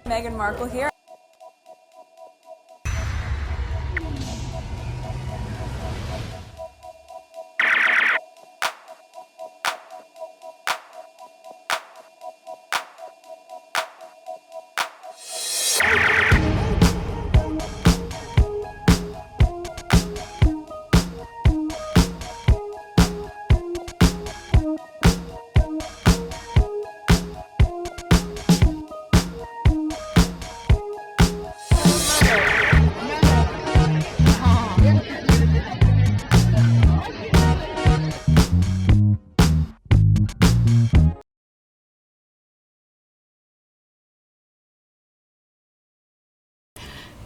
Meghan Markle here.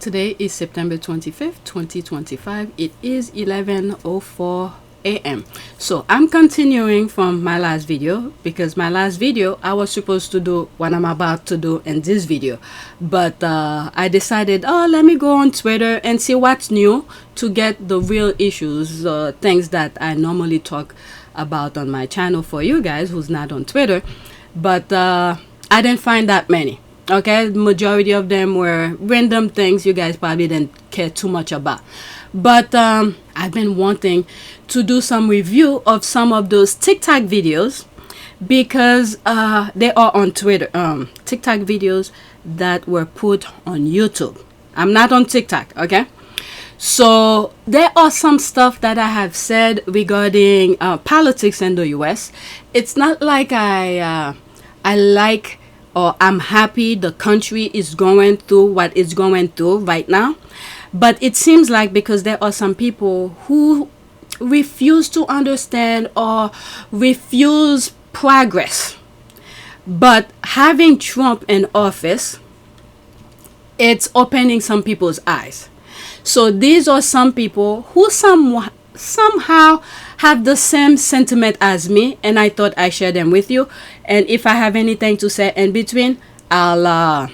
Today is September 25th, 2025. It is 11:04 a.m. So I'm continuing from my last video, because my last video I was supposed to do what I'm about to do in this video, but I decided, oh, let me go on Twitter and see what's new to get the real issues, things that I normally talk about on my channel for you guys who's not on Twitter. But I didn't find that many. Okay, the majority of them were random things you guys probably didn't care too much about. But I've been wanting to do some review of some of those TikTok videos, because they are on Twitter. TikTok videos that were put on YouTube. I'm not on TikTok, okay? So there are some stuff that I have said regarding politics in the US. It's not like I like, or I'm happy the country is going through what it's going through right now. But it seems like, because there are some people who refuse to understand or refuse progress. But having Trump in office, it's opening some people's eyes. So these are some people who somehow have the same sentiment as me, and I thought I share them with you. And if I have anything to say in between, I'll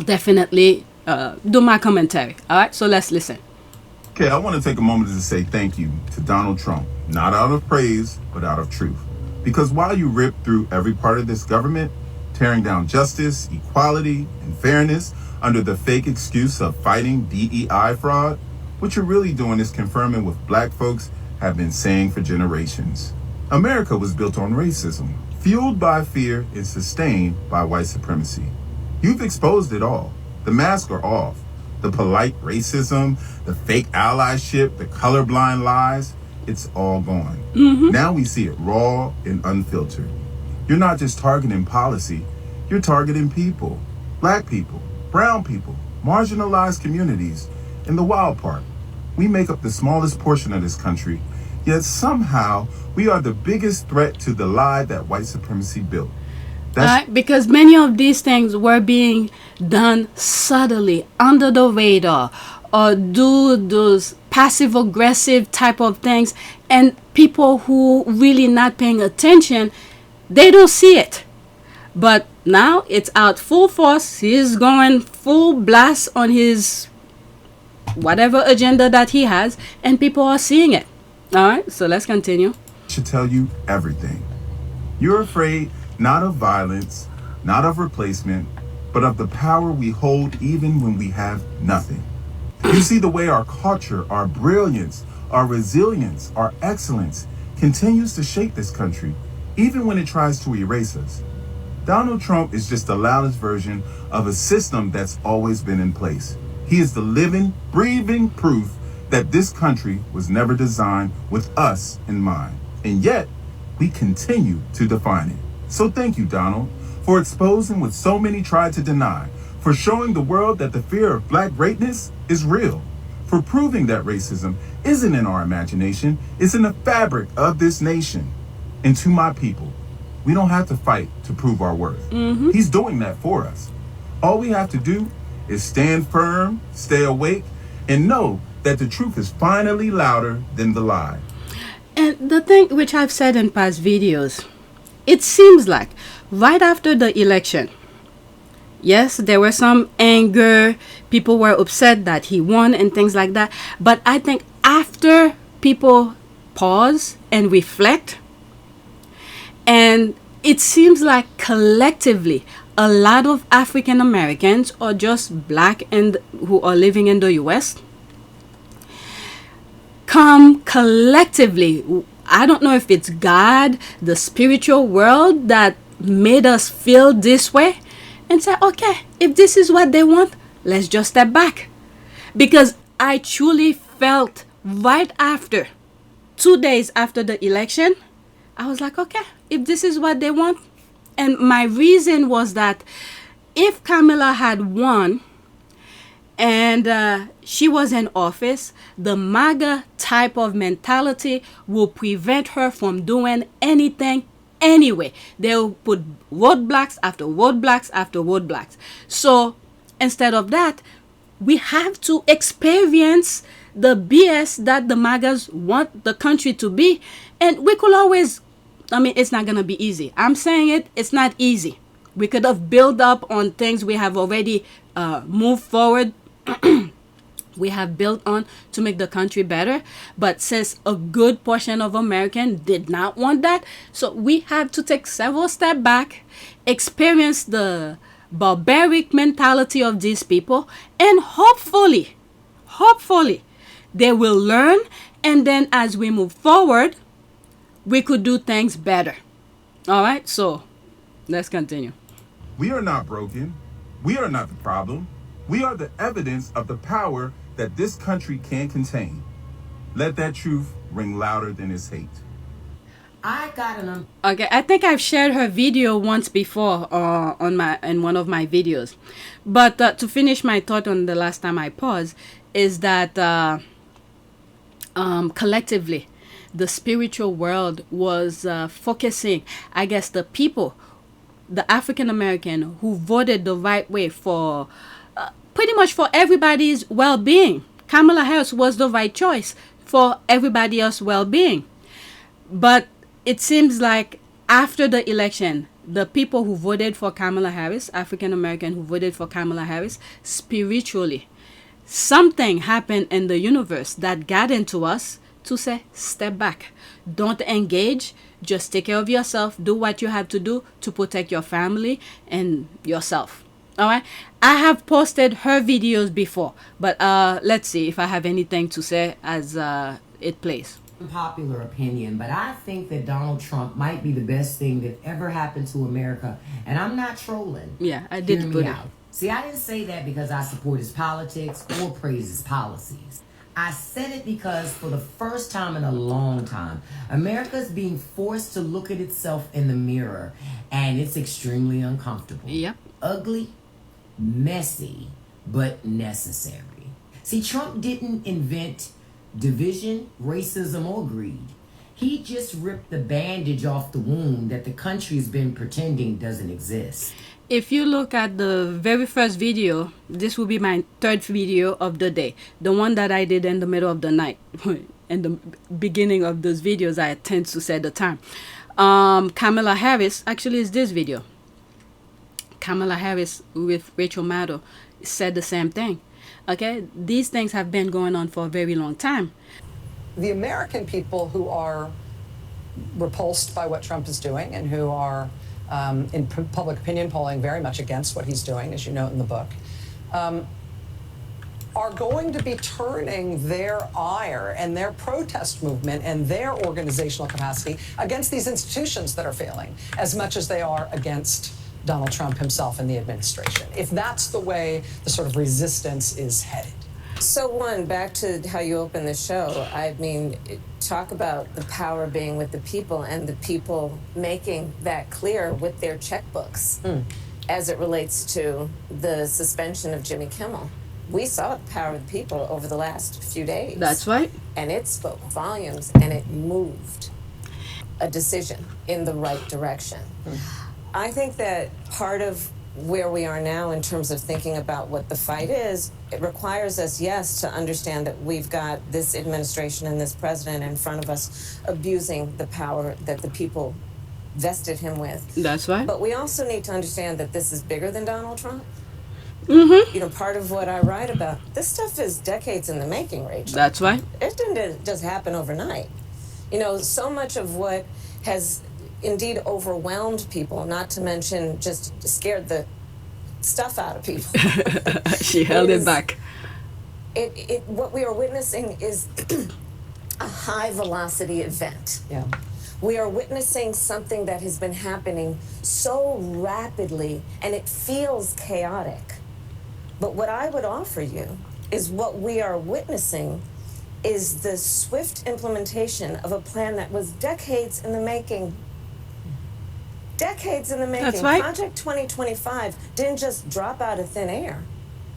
definitely do my commentary. All right, so let's listen. Okay, I want to take a moment to say thank you to Donald Trump, not out of praise, but out of truth. Because while you rip through every part of this government, tearing down justice, equality, and fairness under the fake excuse of fighting DEI fraud, what you're really doing is confirming what black folks have been saying for generations. America was built on racism, fueled by fear and sustained by white supremacy. You've exposed it all. The masks are off. The polite racism, the fake allyship, the colorblind lies, it's all gone. Now we see it raw and unfiltered. You're not just targeting policy, you're targeting people. Black people, brown people, marginalized communities. In the wild part, we make up the smallest portion of this country, yet somehow we are the biggest threat to the lie that white supremacy built. Because many of these things were being done subtly, under the radar, or do those passive aggressive type of things, and people who really not paying attention, they don't see it. But now it's out full force. He's going full blast on his whatever agenda that he has, and people are seeing it. All right, so let's continue. Should tell you everything. You're afraid not of violence, not of replacement, but of the power we hold even when we have nothing. You see the way our culture, our brilliance, our resilience, our excellence continues to shape this country, even when it tries to erase us. Donald Trump is just the loudest version of a system that's always been in place. He is the living, breathing proof that this country was never designed with us in mind. And yet, we continue to define it. So thank you, Donald, for exposing what so many tried to deny, for showing the world that the fear of black greatness is real, for proving that racism isn't in our imagination, it's in the fabric of this nation. And to my people, we don't have to fight to prove our worth. He's doing that for us. All we have to do is stand firm, stay awake, and know that the truth is finally louder than the lie. And the thing which I've said in past videos, it seems like right after the election, yes, there were some anger, people were upset that he won and things like that. But I think after people pause and reflect, and it seems like collectively a lot of African Americans or just black and who are living in the US come collectively. I don't know if it's God, the spiritual world that made us feel this way and say, okay, if this is what they want, let's just step back. Because I truly felt right after, 2 days after the election, I was like, okay, if this is what they want. And my reason was that if Kamala had won and she was in office, the MAGA type of mentality will prevent her from doing anything anyway. They'll put roadblocks after roadblocks after roadblocks. So instead of that, we have to experience the BS that the MAGAs want the country to be. And we could always, I mean, it's not going to be easy. I'm saying it's not easy. We could have built up on things we have already moved forward. We have built on to make the country better. But since a good portion of Americans did not want that, so we have to take several steps back, experience the barbaric mentality of these people, and hopefully, they will learn. And then as we move forward, we could do things better. All right, so let's continue. We are not broken. We are not the problem. We are the evidence of the power that this country can contain. Let that truth ring louder than its hate. I got an Okay, I think I've shared her video once before in one of my videos. But to finish my thought on the last time I paused, is that collectively, the spiritual world was focusing, I guess, the people, the African American who voted the right way for pretty much for everybody's well-being. Kamala Harris was the right choice for everybody else's well-being. But it seems like after the election, the people who voted for Kamala Harris, African American who voted for Kamala Harris, spiritually, something happened in the universe that got into us to say, step back. Don't engage. Just take care of yourself. Do what you have to do to protect your family and yourself. All right. I have posted her videos before, but let's see if I have anything to say as it plays. Popular opinion, but I think that Donald Trump might be the best thing that ever happened to America. And I'm not trolling. Yeah, I did Hear put me it. out. See, I didn't say that because I support his politics or praise his policies. I said it because for the first time in a long time, America is being forced to look at itself in the mirror, and it's extremely uncomfortable. Yep. Ugly, messy, but necessary. See, Trump didn't invent division, racism, or greed. He just ripped the bandage off the wound that the country's been pretending doesn't exist. If you look at the very first video, this will be my third video of the day. The one that I did in the middle of the night. In the beginning of those videos, I tend to set the time. Kamala Harris, actually is this video. Kamala Harris with Rachel Maddow said the same thing. Okay, these things have been going on for a very long time. The American people who are repulsed by what Trump is doing and who are in public opinion polling very much against what he's doing, as you note in the book, are going to be turning their ire and their protest movement and their organizational capacity against these institutions that are failing as much as they are against Donald Trump himself and the administration, if that's the way the sort of resistance is headed. So, one, back to how you opened the show, I mean, talk about the power being with the people and the people making that clear with their checkbooks as it relates to the suspension of Jimmy Kimmel. We saw the power of the people over the last few days. That's right. And it spoke volumes, and it moved a decision in the right direction. I think that part of where we are now in terms of thinking about what the fight is, it requires us, yes, to understand that we've got this administration and this president in front of us abusing the power that the people vested him with. That's right. But we also need to understand that this is bigger than Donald Trump. Mm-hmm. You know, part of what I write about, this stuff is decades in the making, Rachel. That's right. It didn't just happen overnight. You know, so much of what has indeed overwhelmed people, not to mention just scared the stuff out of people. She held it back. What we are witnessing is a high velocity event. Yeah. We are witnessing something that has been happening so rapidly, and it feels chaotic. But what I would offer you is what we are witnessing is the swift implementation of a plan that was decades in the making. Decades in the making. That's right. Project 2025 didn't just drop out of thin air.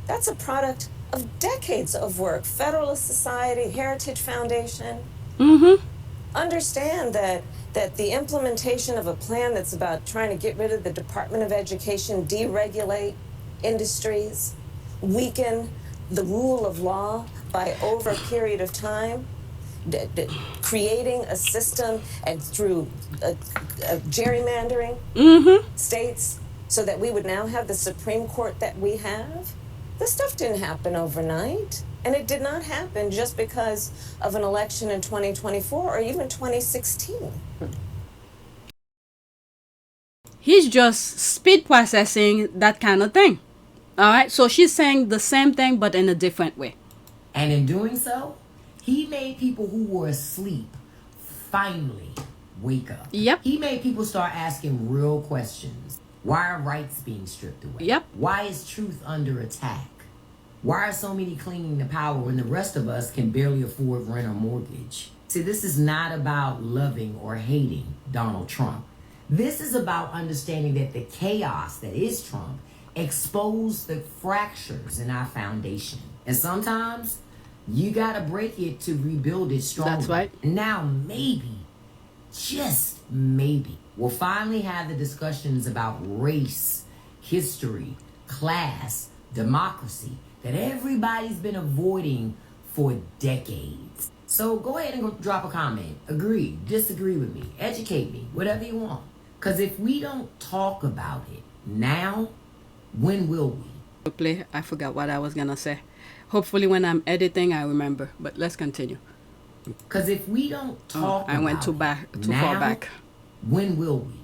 That's a product of decades of work. Federalist Society, Heritage Foundation. Mm-hmm. Understand that the implementation of a plan that's about trying to get rid of the Department of Education, deregulate industries, weaken the rule of law by over a period of time, creating a system and through gerrymandering states so that we would now have the Supreme Court that we have. This stuff didn't happen overnight. And it did not happen just because of an election in 2024 or even 2016. He's just speed processing that kind of thing. All right, so she's saying the same thing but in a different way. And in doing so, he made people who were asleep finally wake up. Yep. He made people start asking real questions. Why are rights being stripped away? Yep. Why is truth under attack? Why are so many clinging to power when the rest of us can barely afford rent or mortgage? See, this is not about loving or hating Donald Trump. This is about understanding that the chaos that is Trump exposed the fractures in our foundation. And sometimes you gotta break it to rebuild it stronger. That's right. Now maybe, just maybe, we'll finally have the discussions about race, history, class, democracy that everybody's been avoiding for decades. So go ahead and drop a comment. Agree, disagree with me, educate me, whatever you want. Because if we don't talk about it now, when will we? Play. I forgot what I was gonna say. Hopefully when I'm editing I remember. But let's continue. Because if we don't talk I went too about it too now, far back. when will we?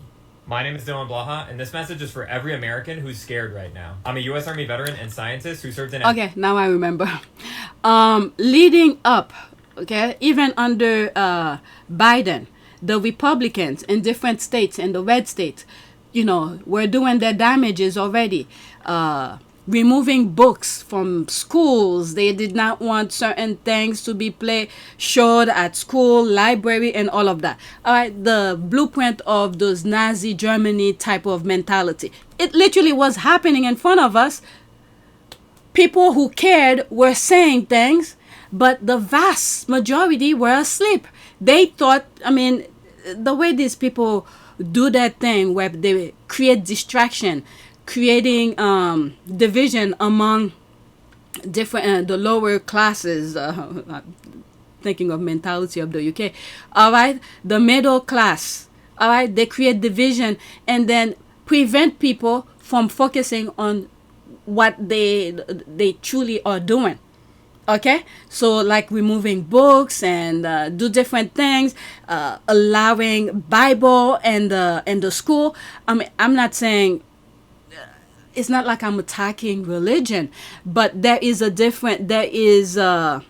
My name is Dylan Blaha, and this message is for every American who's scared right now. I'm a U.S. Army veteran and scientist who served in... Okay, now I remember. Leading up, okay, even under Biden, the Republicans in different states, in the red states, you know, were doing their damages already. Removing books from schools. They did not want certain things to be showed at school, library, and all of that. All right, the blueprint of those Nazi Germany type of mentality. It literally was happening in front of us. People who cared were saying things, but the vast majority were asleep. They thought, I mean, the way these people do that thing where they create distraction, creating division among different the lower classes, thinking of mentality of the UK, all right, the middle class, all right, they create division and then prevent people from focusing on what they truly are doing. Okay, so like removing books and do different things, allowing Bible and the school. I mean, I'm not saying, it's not like I'm attacking religion, but there is that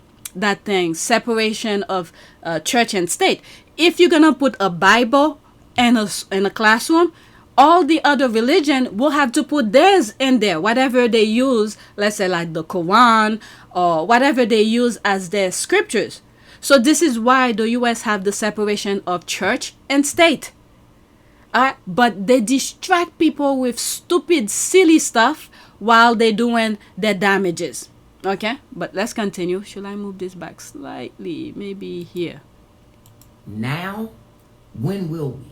thing, separation of church and state. If you're gonna put a Bible in a classroom, all the other religion will have to put theirs in there, whatever they use, let's say like the Quran or whatever they use as their scriptures. So this is why the US have the separation of church and state. But they distract people with stupid, silly stuff while they're doing their damages. Okay, but let's continue. Should I move this back slightly? Maybe here. Now, when will we?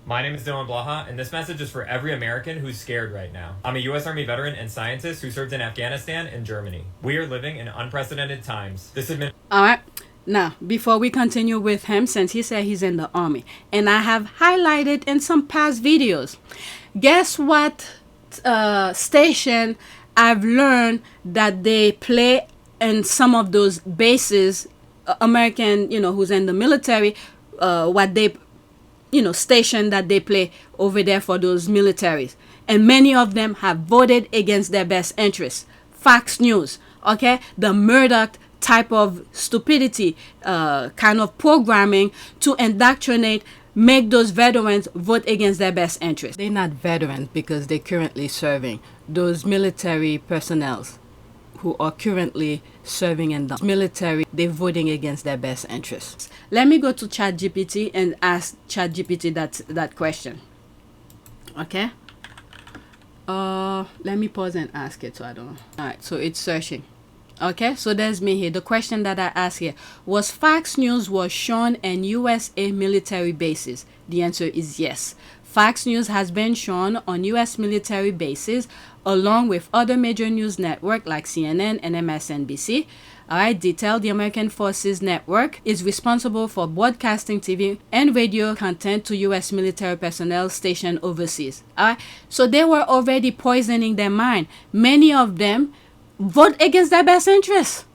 My name is Dylan Blaha, and this message is for every American who's scared right now. I'm a U.S. Army veteran and scientist who served in Afghanistan and Germany. We are living in unprecedented times. All right. Now, before we continue with him, since he said he's in the army, and I have highlighted in some past videos, guess what station I've learned that they play in some of those bases, American, you know, who's in the military, what they station that they play over there for those militaries. And many of them have voted against their best interests. Fox News, okay? The Murdoch type of stupidity kind of programming to indoctrinate, make those veterans vote against their best interests. They're not veterans because they're currently serving. Those military personnel who are currently serving in the military, they're voting against their best interests. Let me go to ChatGPT and ask ChatGPT that question. Okay? Let me pause and ask it so I don't know. Alright, so it's searching. Okay, so there's me here. The question that I asked here was Fox News was shown in USA military bases. The answer is yes. Fox News has been shown on US military bases along with other major news networks like CNN and MSNBC. Alright, detailed the American Forces Network is responsible for broadcasting TV and radio content to US military personnel stationed overseas. Alright, so they were already poisoning their mind. Many of them vote against their best interests.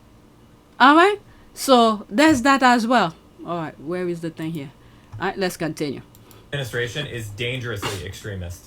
Alright, so there's that as well. Alright, where is the thing here? Alright, let's continue. Administration is dangerously extremist,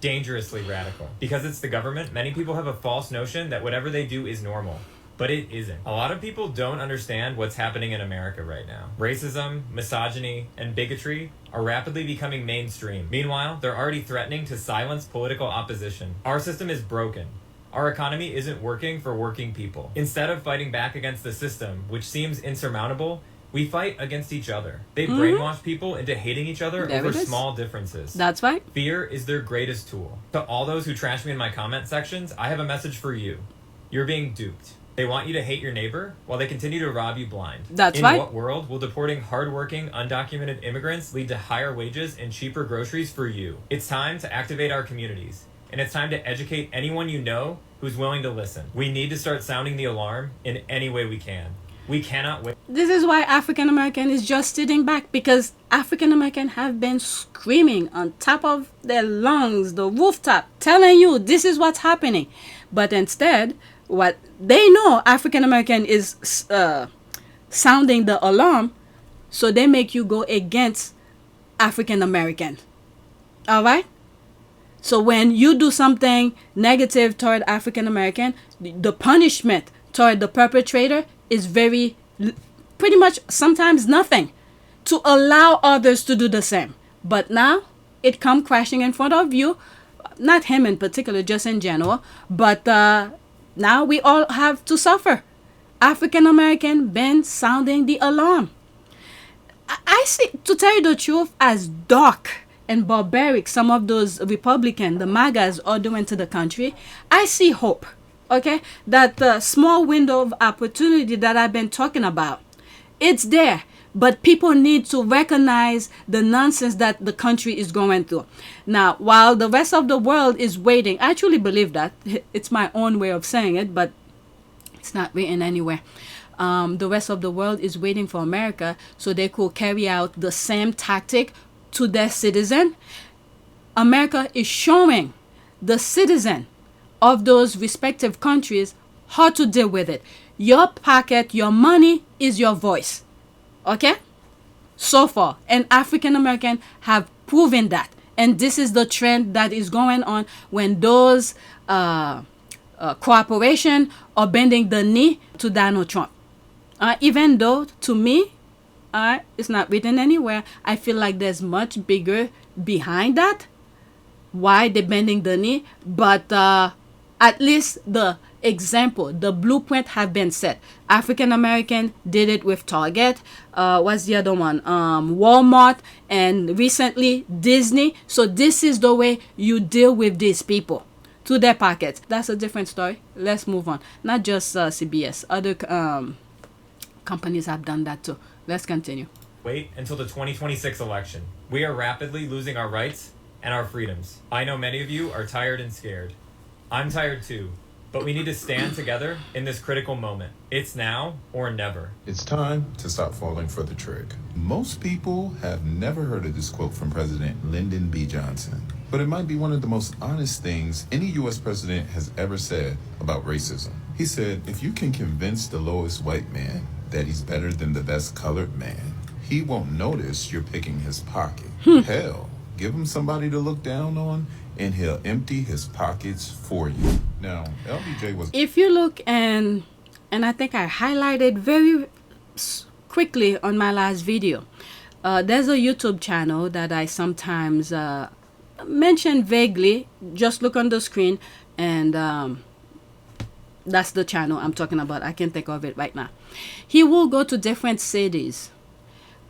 dangerously radical. Because it's the government, many people have a false notion that whatever they do is normal. But it isn't. A lot of people don't understand what's happening in America right now. Racism, misogyny, and bigotry are rapidly becoming mainstream. Meanwhile, they're already threatening to silence political opposition. Our system is broken. Our economy isn't working for working people. Instead of fighting back against the system, which seems insurmountable, we fight against each other. They brainwash people into hating each other over small differences. That's right. Fear is their greatest tool. To all those who trash me in my comment sections, I have a message for you. You're being duped. They want you to hate your neighbor while they continue to rob you blind. That's right. In what world will deporting hardworking, undocumented immigrants lead to higher wages and cheaper groceries for you? It's time to activate our communities. And it's time to educate anyone you know who's willing to listen. We need to start sounding the alarm in any way we can. We cannot wait. This is why African American is just sitting back, because African American have been screaming on top of their lungs, the rooftop, telling you this is what's happening. But instead, what they know, African American is sounding the alarm, so they make you go against African American. All right? So when you do something negative toward African American, the punishment toward the perpetrator is very, pretty much sometimes nothing, to allow others to do the same. But now it come crashing in front of you, not him in particular, just in general, but now we all have to suffer. African American been sounding the alarm. I see, to tell you the truth, as dark and barbaric some of those Republicans, the MAGAs, are doing to the country, I see hope. Okay, that small window of opportunity that I've been talking about, it's there, but people need to recognize the nonsense that the country is going through. Now, while the rest of the world is waiting, I truly believe that. It's my own way of saying it, but it's not written anywhere. The rest of the world is waiting for America so they could carry out the same tactic to their citizen. America is showing the citizen of those respective countries how to deal with it. Your pocket, your money is your voice. Okay? So far. And African American have proven that. And this is the trend that is going on when those corporations are bending the knee to Donald Trump. Even though, to me, it's not written anywhere, I feel like there's much bigger behind that. Why they're bending the knee. But at least the example, the blueprint have been set. African American did it with Target. What's the other one? Walmart, and recently Disney. So this is the way you deal with these people, to their pockets. That's a different story. Let's move on. Not just CBS. Other companies have done that too. Let's continue. Wait until the 2026 election. We are rapidly losing our rights and our freedoms. I know many of you are tired and scared. I'm tired too, but we need to stand together in this critical moment. It's now or never. It's time to stop falling for the trick. Most people have never heard of this quote from President Lyndon B. Johnson, but it might be one of the most honest things any U.S. president has ever said about racism. He said, if you can convince the lowest white man that he's better than the best colored man, he won't notice you're picking his pocket. Hell, give him somebody to look down on, and he'll empty his pockets for you. Now, LBJ was... If you look, and I think I highlighted very quickly on my last video, there's a YouTube channel that I sometimes mention vaguely. Just look on the screen, and that's the channel I'm talking about. I can think of it right now. He will go to different cities.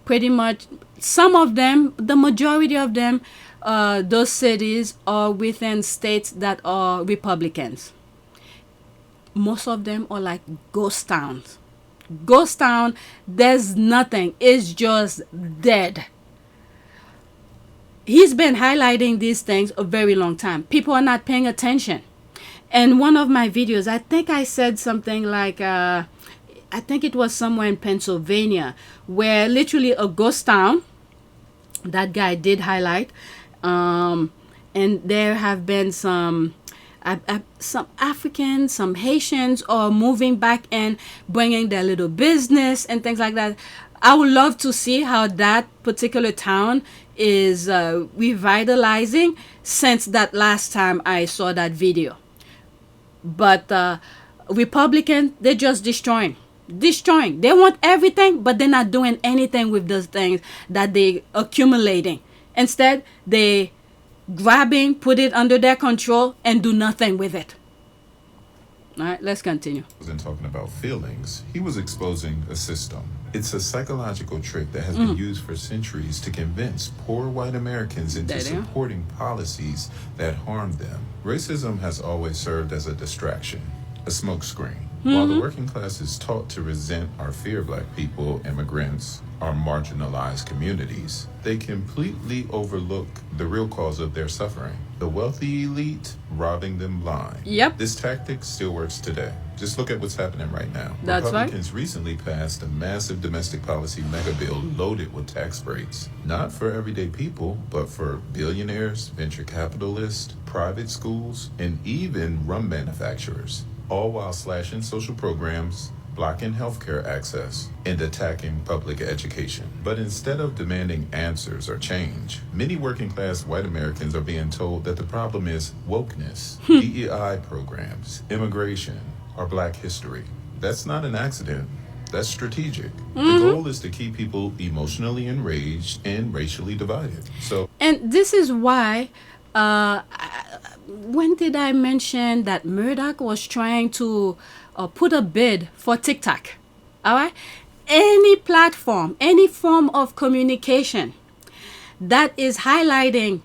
Pretty much, some of them, the majority of them, those cities are within states that are Republicans. Most of them are like ghost towns. Ghost town, there's nothing. It's just dead. He's been highlighting these things a very long time. People are not paying attention. And one of my videos, I think I said something like, I think it was somewhere in Pennsylvania, where literally a ghost town, that guy did highlight, and there have been some Africans, some Haitians are moving back and bringing their little business and things like that. I would love to see how that particular town is revitalizing since that last time I saw that video. But Republicans, they're just destroying. They want everything, but they're not doing anything with those things that they accumulating. Instead, they grabbing, put it under their control, and do nothing with it. All right, let's continue. Wasn't talking about feelings. He was exposing a system. It's a psychological trick that has been used for centuries to convince poor white Americans into supporting policies that harm them. Racism has always served as a distraction, a smokescreen. While the working class is taught to resent or fear black people, immigrants, or marginalized communities, they completely overlook the real cause of their suffering. The wealthy elite robbing them blind. Yep. This tactic still works today. Just look at what's happening right now. That's Republicans recently passed a massive domestic policy mega bill loaded with tax breaks. Not for everyday people, but for billionaires, venture capitalists, private schools, and even rum manufacturers. All while slashing social programs, blocking healthcare access, and attacking public education. But instead of demanding answers or change, many working class white Americans are being told that the problem is wokeness, DEI programs, immigration, or black history. That's not an accident. That's strategic. The goal is to keep people emotionally enraged and racially divided. And this is why when did I mention that Murdoch was trying to put a bid for TikTok? All right? Any platform, any form of communication that is highlighting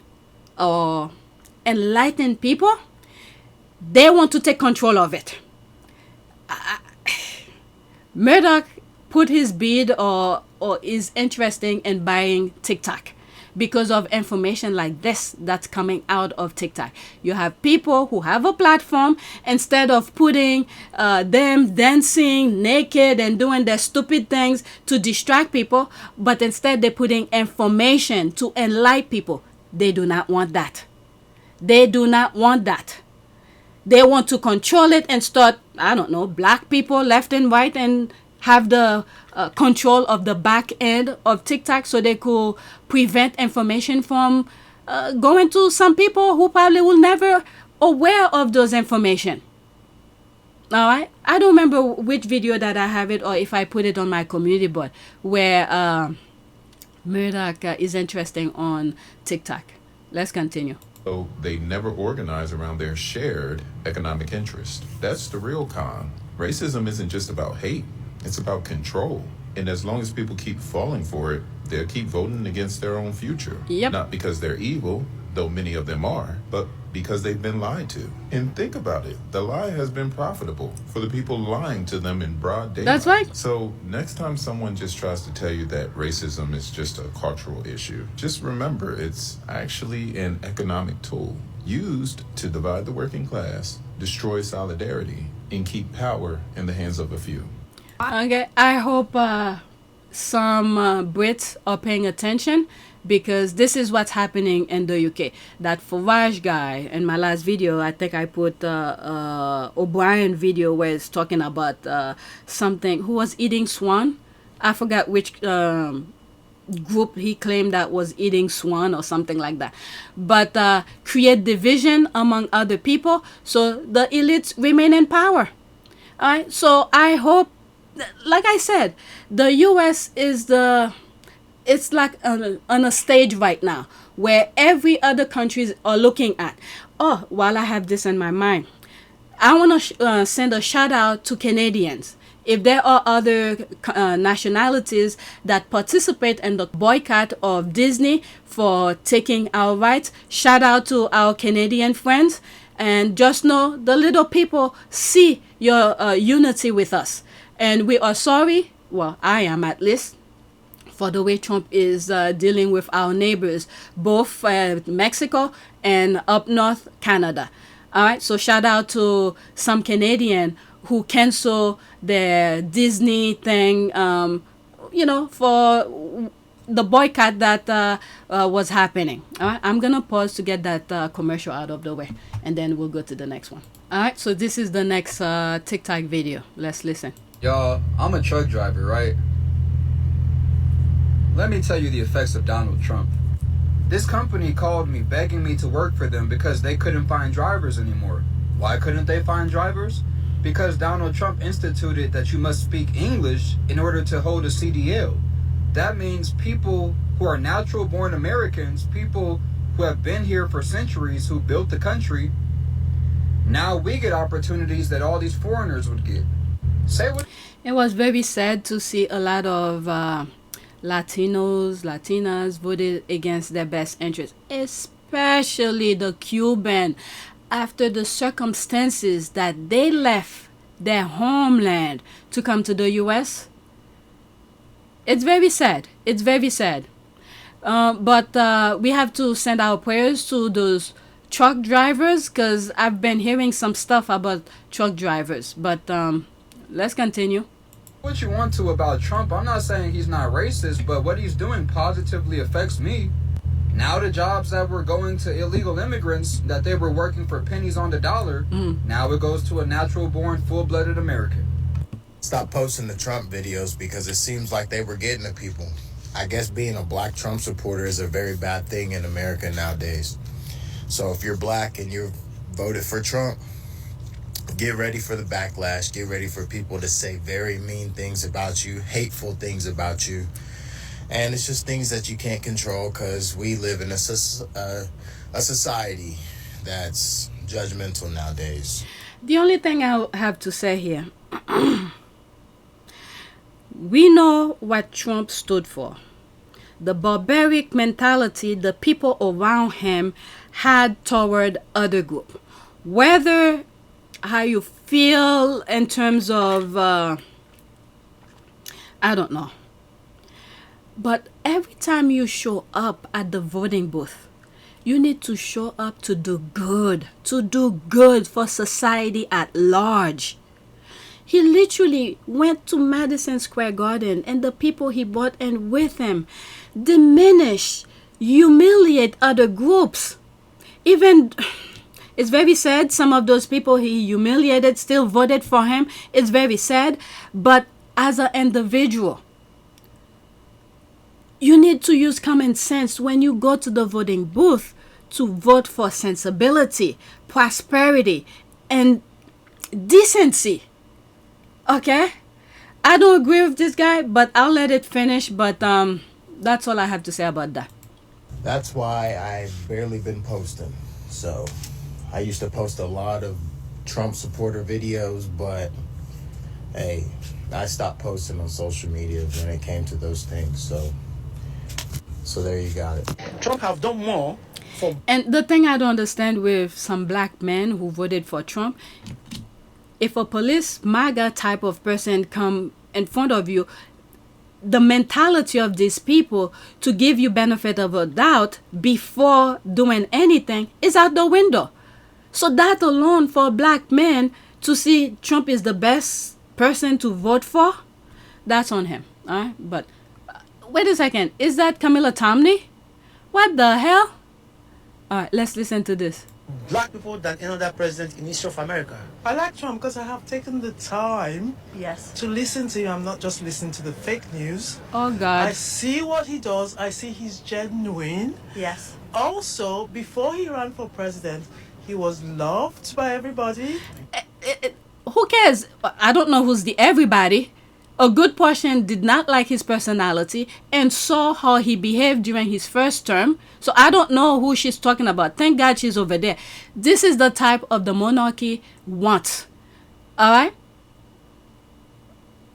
or enlightening people, they want to take control of it. Murdoch put his bid or is interested in buying TikTok because of information like this that's coming out of TikTok. You have people who have a platform, instead of putting them dancing naked and doing their stupid things to distract people, but instead they're putting information to enlighten people. They do not want that. They do not want that. They want to control it and start, I don't know, black people left and right and have the control of the back end of TikTok so they could prevent information from going to some people who probably will never aware of those information. All right. I don't remember which video that I have it or if I put it on my community board where Murdoch is interesting on TikTok. Let's continue. So they never organize around their shared economic interest. That's the real con. Racism isn't just about hate. It's about control. And as long as people keep falling for it, they'll keep voting against their own future. Yep. Not because they're evil, though many of them are, but because they've been lied to. And think about it. The lie has been profitable for the people lying to them in broad daylight. That's right. So next time someone just tries to tell you that racism is just a cultural issue, just remember it's actually an economic tool used to divide the working class, destroy solidarity, and keep power in the hands of a few. Okay, I hope some Brits are paying attention, because this is what's happening in the UK. That Farage guy, in my last video, I think I put O'Brien video where it's talking about something, who was eating swan. I forgot which group he claimed that was eating swan or something like that, but create division among other people so the elites remain in power. All right, so I hope, like I said, the US is it's like on a stage right now where every other countries are looking at. Oh, while I have this in my mind, I want to send a shout out to Canadians. If there are other nationalities that participate in the boycott of Disney for taking our rights, shout out to our Canadian friends. And just know the little people see your unity with us. And we are sorry, well, I am at least, for the way Trump is dealing with our neighbors, both Mexico and up north Canada. All right, so shout out to some Canadian who cancel their Disney thing, for the boycott that was happening. All right, I'm gonna pause to get that commercial out of the way, and then we'll go to the next one. All right, so this is the next TikTok video. Let's listen. Y'all, I'm a truck driver, right? Let me tell you the effects of Donald Trump. This company called me begging me to work for them because they couldn't find drivers anymore. Why couldn't they find drivers? Because Donald Trump instituted that you must speak English in order to hold a CDL. That means people who are natural born Americans, people who have been here for centuries, who built the country, now we get opportunities that all these foreigners would get. Say what? It was very sad to see a lot of Latinas voted against their best interests, especially the Cuban, after the circumstances that they left their homeland to come to the U.S. It's very sad. It's very sad. But we have to send our prayers to those truck drivers, because I've been hearing some stuff about truck drivers. But let's continue. What you want to about Trump, I'm not saying he's not racist, but what he's doing positively affects me. Now the jobs that were going to illegal immigrants, that they were working for pennies on the dollar, now it goes to a natural-born, full-blooded American. Stop posting the Trump videos because it seems like they were getting to people. I guess being a black Trump supporter is a very bad thing in America nowadays. So if you're black and you're voted for Trump, get ready for the backlash. Get ready for people to say very mean things about you, hateful things about you. And it's just things that you can't control because we live in a society that's judgmental nowadays. The only thing I have to say here, we know what Trump stood for. The barbaric mentality the people around him had toward other groups. Whether how you feel in terms of, I don't know. But every time you show up at the voting booth, you need to show up to do good for society at large. He literally went to Madison Square Garden, and the people he brought in with him diminish, humiliate other groups. Even, it's very sad, some of those people he humiliated still voted for him. It's very sad, but as an individual, you need to use common sense when you go to the voting booth to vote for sensibility, prosperity, and decency. Okay? I don't agree with this guy, but I'll let it finish. But that's all I have to say about that. That's why I've barely been posting. So I used to post a lot of Trump supporter videos, but hey, I stopped posting on social media when it came to those things. So there you got it. Trump have done more for... And the thing I don't understand with some black men who voted for Trump, if a police MAGA type of person come in front of you, the mentality of these people to give you benefit of a doubt before doing anything is out the window. So that alone, for a black man to see Trump is the best person to vote for, that's on him. All right? But wait a second. Is that Camilla Tomney? What the hell? All right, let's listen to this. black people than any other president in history of America. I like Trump because I have taken the time Yes. to listen to him. I'm not just listening to the fake news. Oh I God. see what he does. I see he's genuine. Yes. Also, before he ran for president, he was loved by everybody. Who cares? I don't know who's the everybody. A good portion did not like his personality and saw how he behaved during his first term. So I don't know who she's talking about. Thank God she's over there. This is the type of the monarchy wants. All right?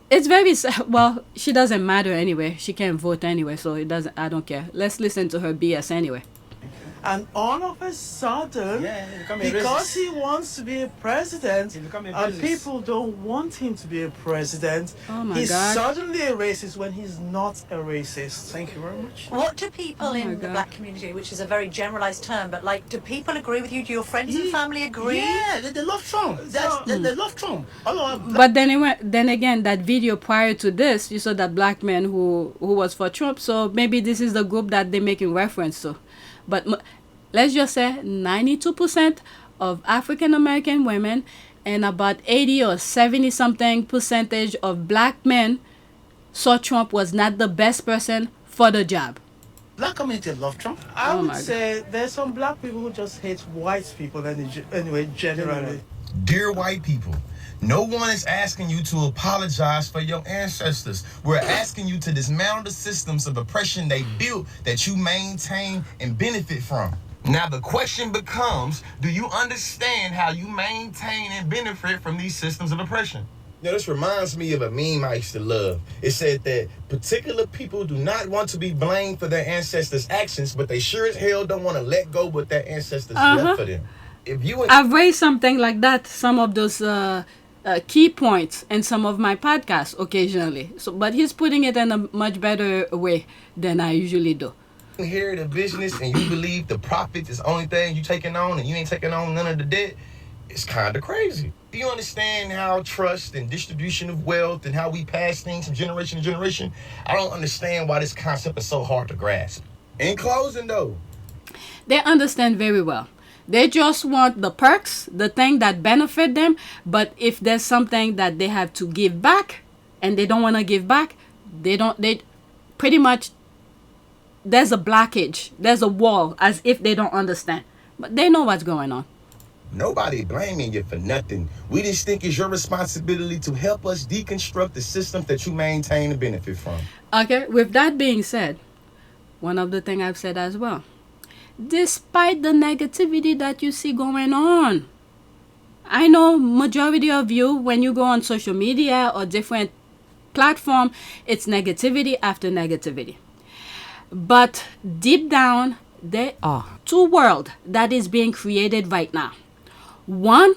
It's very well, she doesn't matter anyway. She can't vote anyway, so it doesn't, I don't care. Let's listen to her BS anyway. And all of a sudden, because he wants to be a president, and people don't want him to be a president, Oh my he's God. suddenly a racist when he's not a racist. Thank you very much. What do people my in the God. black community, which is a very generalized term, but like, do people agree with you? Do your friends and family agree? Yeah, they love Trump. They love Trump. All of them. But then again, that video prior to this, you saw that black man who was for Trump. So maybe this is the group that they're making reference to. But let's just say 92% of African American women and about 80 or 70 something percentage of black men saw Trump was not the best person for the job. Black community love Trump. I Oh would my say there's some black people who just hate white people anyway, generally. Dear white people, no one is asking you to apologize for your ancestors. We're asking you to dismantle the systems of oppression they built that you maintain and benefit from. Now the question becomes, do you understand how you maintain and benefit from these systems of oppression? You know, this reminds me of a meme I used to love. It said that particular people do not want to be blamed for their ancestors' actions, but they sure as hell don't want to let go what their ancestors left for them. If you I've raised something like that, some of those key points in some of my podcasts occasionally. So, but he's putting it in a much better way than I usually do. Here the business and you believe the profit is the only thing you taking on and you ain't taking on none of the debt, it's kind of crazy. Do you understand how trust and distribution of wealth and how we pass things from generation to generation? I don't understand why this concept is so hard to grasp. In closing though, They understand very well. They just want the perks, the thing that benefit them. But if there's something that they have to give back and they don't want to give back, they pretty much, there's a blockage. There's a wall as if they don't understand. But they know what's going on. nobody blaming you for nothing. We just think it's your responsibility to help us deconstruct the systems that you maintain and benefit from. Okay, with that being said, one of the things I've said as well, despite the negativity that you see going on, I know majority of you, when you go on social media or different platform, it's negativity after negativity. But deep down, there are two worlds that is being created right now. One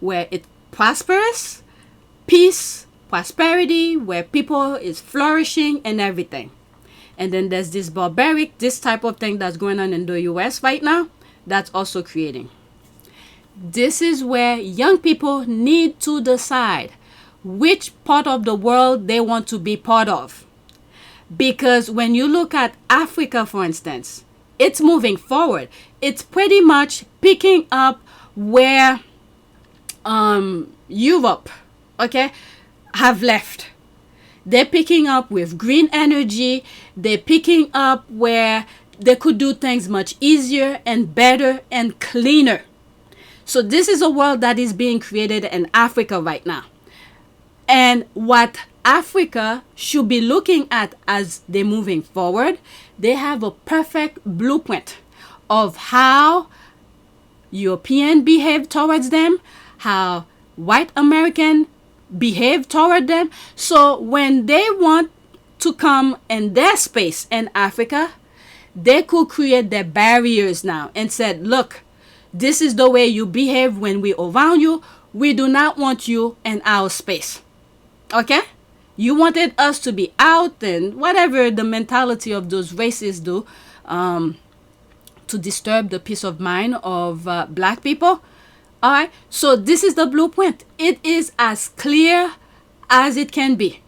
where it's prosperous, peace, prosperity, where people is flourishing and everything. And then there's this barbaric, this type of thing that's going on in the US right now, that's also creating. This is where young people need to decide which part of the world they want to be part of. Because when you look at Africa, for instance, it's moving forward. It's pretty much picking up where Europe, okay, have left. They're picking up with green energy. They're picking up where they could do things much easier and better and cleaner. So this is a world that is being created in Africa right now. And what Africa should be looking at as they're moving forward, they have a perfect blueprint of how European behave towards them, how white American behave toward them. So when they want to come in their space in Africa, they could create their barriers now and said, look, this is the way you behave when we around you. We do not want you in our space. Okay? You wanted us to be out and whatever the mentality of those races do to disturb the peace of mind of black people. All right? So this is the blueprint. It is as clear as it can be.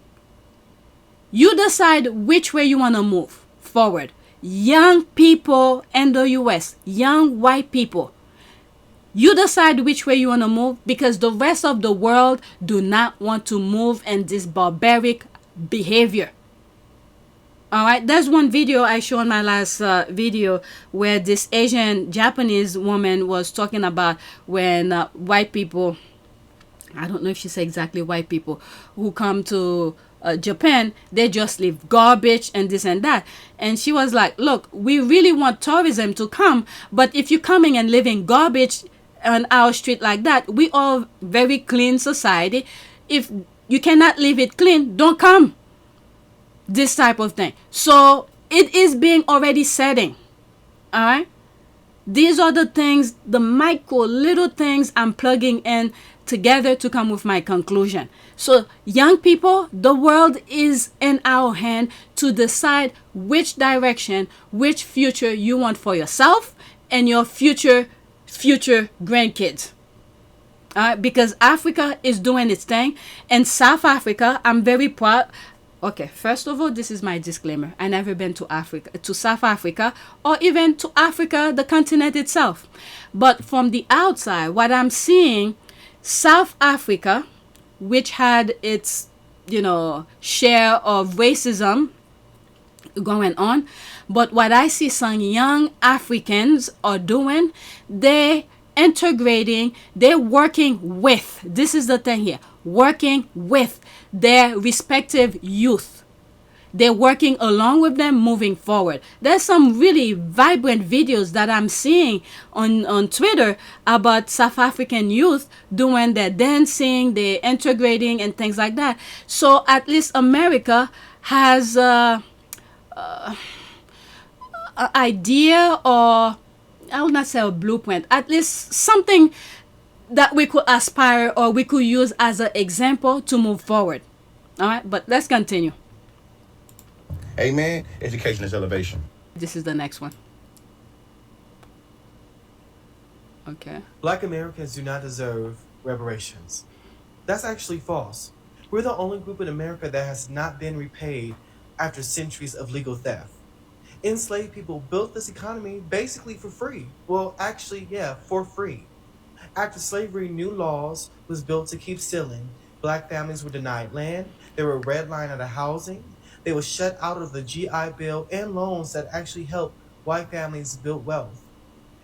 You decide which way you want to move forward. Young people in the US, young white people, You decide which way you want to move, because the rest of the world do not want to move in this barbaric behavior. All right, there's one video I showed in my last video where this Asian Japanese woman was talking about when white people, I don't know if she said exactly white people, who come to Japan, they just leave garbage and this and that. And she was like, look, we really want tourism to come, but if you're coming and leaving garbage on our street like that, we are very clean society. If you cannot leave it clean, don't come. This type of thing. So it is being already setting. All right. These are the things, the micro little things I'm plugging in together to come with my conclusion. So young people, the world is in our hand to decide which direction, which future you want for yourself and your future grandkids. Because Africa is doing its thing. And South Africa, I'm very proud. Okay, first of all, this is my disclaimer. I never been to Africa, to South Africa, or even to Africa, the continent itself. But from the outside, what I'm seeing, South Africa, which had its, share of racism going on, but what I see some young Africans are doing, they integrating, they're working with, this is the thing here, working with their respective youth. They're working along with them, moving forward. There's some really vibrant videos that I'm seeing on Twitter about South African youth doing their dancing, they're integrating and things like that. So at least America has an idea, or I will not say a blueprint, at least something that we could aspire or we could use as an example to move forward. All right, but let's continue. Amen. Education is elevation. This is the next one. Okay. Black Americans do not deserve reparations. That's actually false. We're the only group in America that has not been repaid after centuries of legal theft. Enslaved people built this economy basically for free. Well, actually, yeah, for free. After slavery, new laws was built to keep stealing. Black families were denied land. They were redlined out of housing. They were shut out of the GI Bill and loans that actually helped white families build wealth.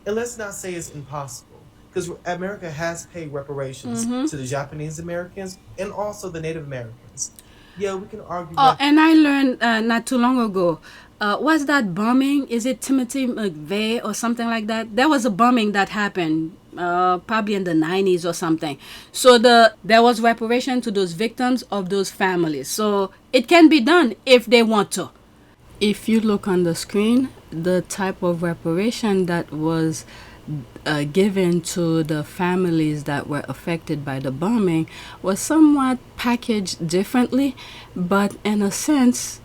And let's not say it's impossible, because America has paid reparations to the Japanese Americans and also the Native Americans. Yeah, we can argue. And I learned not too long ago, was that bombing? Is it Timothy McVeigh or something like that? There was a bombing that happened probably in the 90s or something. So there was reparation to those victims of those families. So it can be done if they want to. If you look on the screen, the type of reparation that was given to the families that were affected by the bombing was somewhat packaged differently, but in a sense,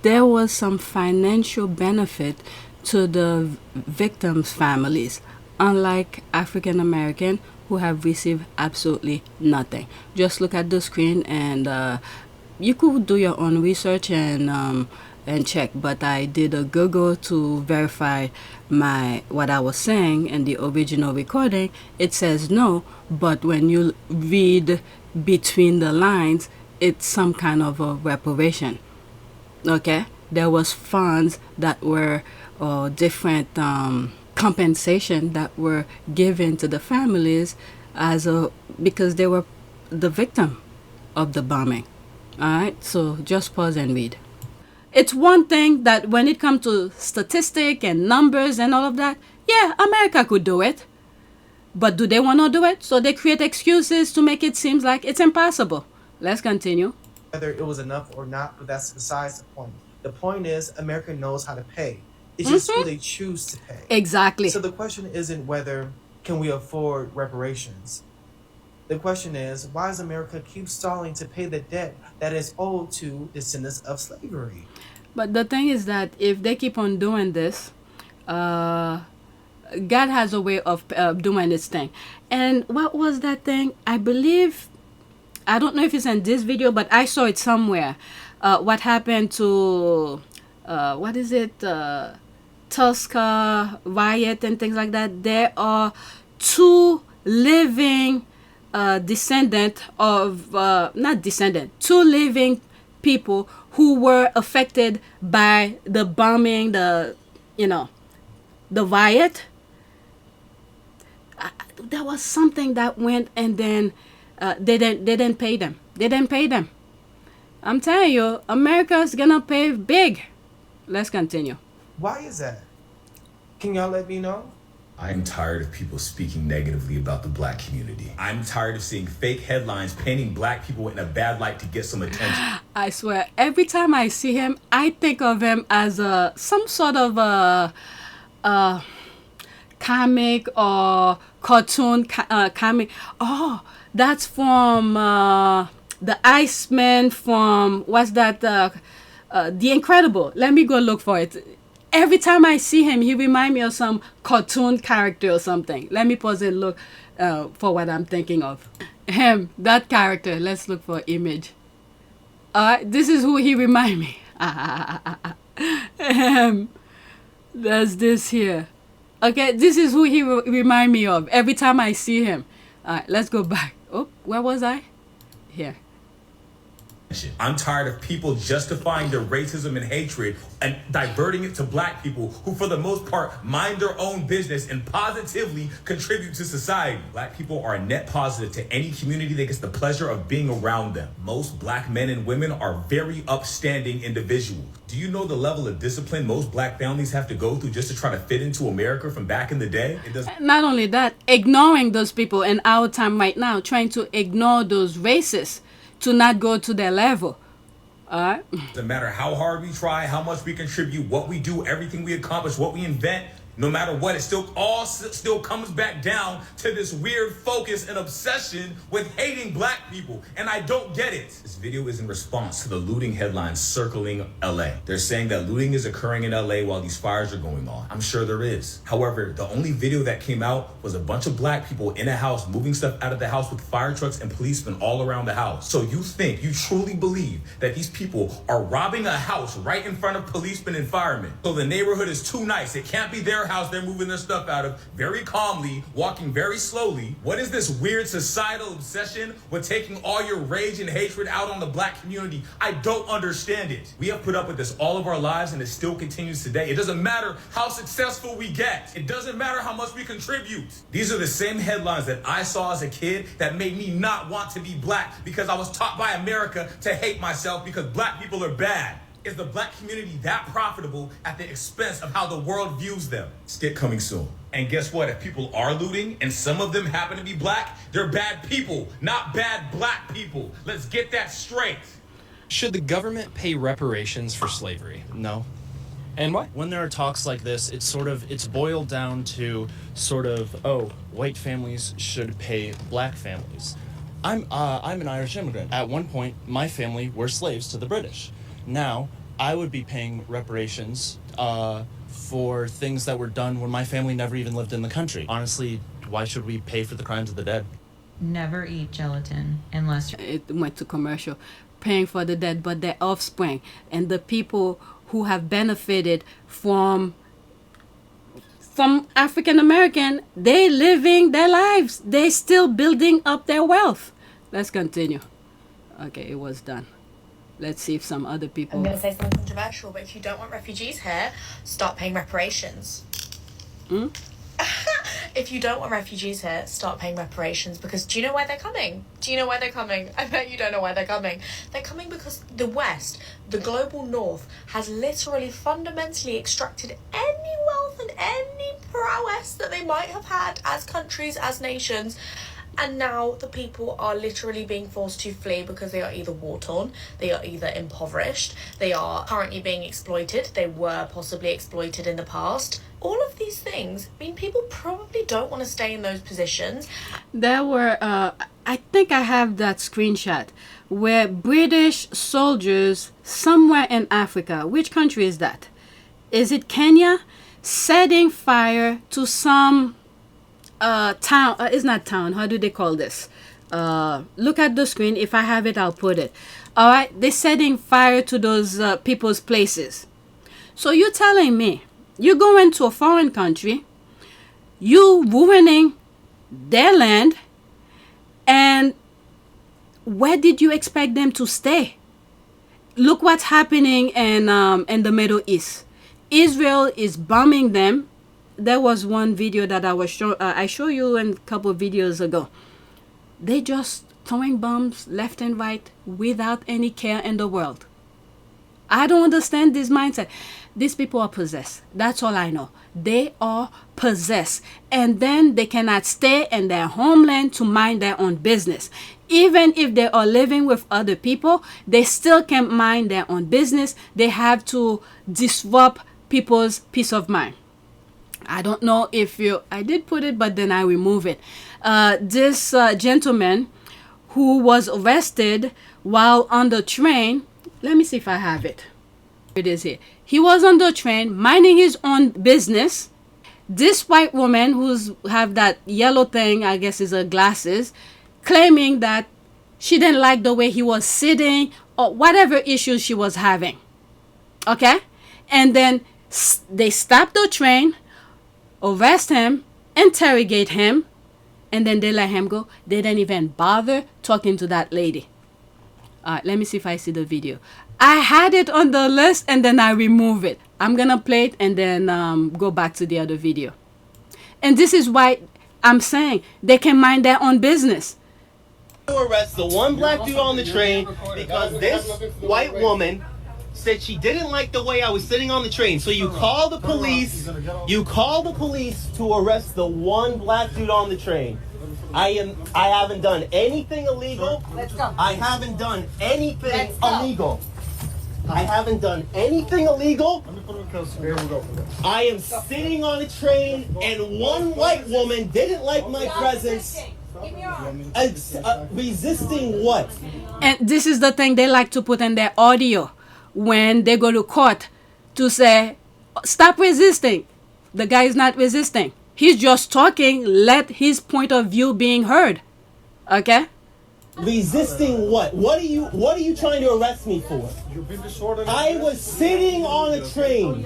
there was some financial benefit to the victims' families, unlike African American who have received absolutely nothing. Just look at the screen, and you could do your own research and check. But I did a Google to verify what I was saying in the original recording. It says no, but when you read between the lines, it's some kind of a reparation. Okay, there was funds that were different compensation that were given to the families because they were the victim of the bombing. All right, so just pause and read. It's one thing that when it comes to statistic and numbers and all of that, yeah, America could do it. But do they want to do it? So they create excuses to make it seem like it's impossible. Let's continue. Whether it was enough or not, but that's besides the point. The point is, America knows how to pay. It's just who they choose to pay. Exactly. So the question isn't whether can we afford reparations. The question is, why does America keep stalling to pay the debt that is owed to descendants of slavery? But the thing is that if they keep on doing this, God has a way of doing this thing. And what was that thing? I believe, I don't know if it's in this video, but I saw it somewhere. What happened to, Tulsa riot and things like that. There are two living two living people who were affected by the bombing, the riot. There was something that went, and then they didn't pay them. They didn't pay them. I'm telling you, America's gonna pay big. Let's continue. Why is that? Can y'all let me know? I am tired of people speaking negatively about the black community. I'm tired of seeing fake headlines painting black people in a bad light to get some attention. I swear, every time I see him, I think of him as some sort of a comic or cartoon comic. Oh, that's from the Iceman from, what's that? The Incredible. Let me go look for it. Every time I see him, he reminds me of some cartoon character or something. Let me pause and look for what I'm thinking of. Him, that character. Let's look for image. This is who he reminds me. There's this here. Okay, this is who he remind me of every time I see him. Let's go back. Oh, where was I? Here. I'm tired of people justifying their racism and hatred and diverting it to black people who, for the most part, mind their own business and positively contribute to society. Black people are a net positive to any community that gets the pleasure of being around them. Most black men and women are very upstanding individuals. Do you know the level of discipline most black families have to go through just to try to fit into America from back in the day? Not only that, ignoring those people in our time right now, trying to ignore those racists to not go to their level. All right. Doesn't matter how hard we try, how much we contribute, what we do, everything we accomplish, what we invent, no matter what, it still comes back down to this weird focus and obsession with hating black people. And I don't get it. This video is in response to the looting headlines circling LA. They're saying that looting is occurring in LA while these fires are going on. I'm sure there is. However, the only video that came out was a bunch of black people in a house moving stuff out of the house with fire trucks and policemen all around the house. So you truly believe that these people are robbing a house right in front of policemen and firemen? So the neighborhood is too nice. It can't be their house they're moving their stuff out of, very calmly, walking very slowly. What is this weird societal obsession with taking all your rage and hatred out on the black community? I don't understand it. We have put up with this all of our lives, and it still continues today. It doesn't matter how successful we get. It doesn't matter how much we contribute. These are the same headlines that I saw as a kid that made me not want to be black, because I was taught by America to hate myself because black people are bad. Is the black community that profitable at the expense of how the world views them? Skit coming soon. And guess what? If people are looting and some of them happen to be black, they're bad people, not bad black people. Let's get that straight. Should the government pay reparations for slavery? No. And why? When there are talks like this, it's boiled down to white families should pay black families. I'm an Irish immigrant. At one point, my family were slaves to the British. Now, I would be paying reparations for things that were done when my family never even lived in the country. Honestly, why should we pay for the crimes of the dead? Never eat gelatin unless... It went to commercial. Paying for the dead, but their offspring and the people who have benefited from African American, they living their lives. They still building up their wealth. Let's continue. Okay, it was done. Let's see if some other people... I'm going to say something controversial, but if you don't want refugees here, start paying reparations. If you don't want refugees here, start paying reparations, because do you know why they're coming? I bet you don't know why they're coming. They're coming because the West, the global North, has literally fundamentally extracted any wealth and any prowess that they might have had as countries, as nations. And now the people are literally being forced to flee because they are either war-torn, they are either impoverished, they are currently being exploited, they were possibly exploited in the past. All of these things mean people probably don't want to stay in those positions. There were, I think I have that screenshot, where British soldiers somewhere in Africa, which country is that? Is it Kenya? Setting fire to some... town, it's not town, how do they call this? Look at the screen. If I have it, I'll put it. All right, they're setting fire to those people's places. So you're telling me you're going to a foreign country, you ruining their land, and where did you expect them to stay? Look what's happening in the Middle East. Israel is bombing them. There was one video that I showed you in a couple of videos ago. They just throwing bombs left and right without any care in the world. I don't understand this mindset. These people are possessed. That's all I know. They are possessed. And then they cannot stay in their homeland to mind their own business. Even if they are living with other people, they still can't mind their own business. They have to disrupt people's peace of mind. I don't know if I did put it, but then I remove it. This gentleman who was arrested while on the train, let me see if I have it. It is here. He was on the train minding his own business. This white woman who's have that yellow thing, I guess is her glasses, claiming that she didn't like the way he was sitting or whatever issues she was having. Okay? And then they stopped the train, arrest him, interrogate him, and then they let him go. They didn't even bother talking to that lady. All right, let me see if I see the video. I had it on the list and then I remove it. I'm going to play it and then go back to the other video. And this is why I'm saying they can mind their own business. Arrest the one black dude on the train because this white woman said she didn't like the way I was sitting on the train. So you call the police. You call the police to arrest the one black dude on the train. I haven't done anything illegal. Let's go. I haven't done anything illegal. I haven't done anything illegal. I am sitting on a train and one white woman didn't like my presence. Resisting what? And this is the thing they like to put in their audio when they go to court to say, stop resisting. The guy is not resisting. He's just talking, let his point of view being heard. Okay? Resisting what? What are you trying to arrest me for? I was sitting on a train.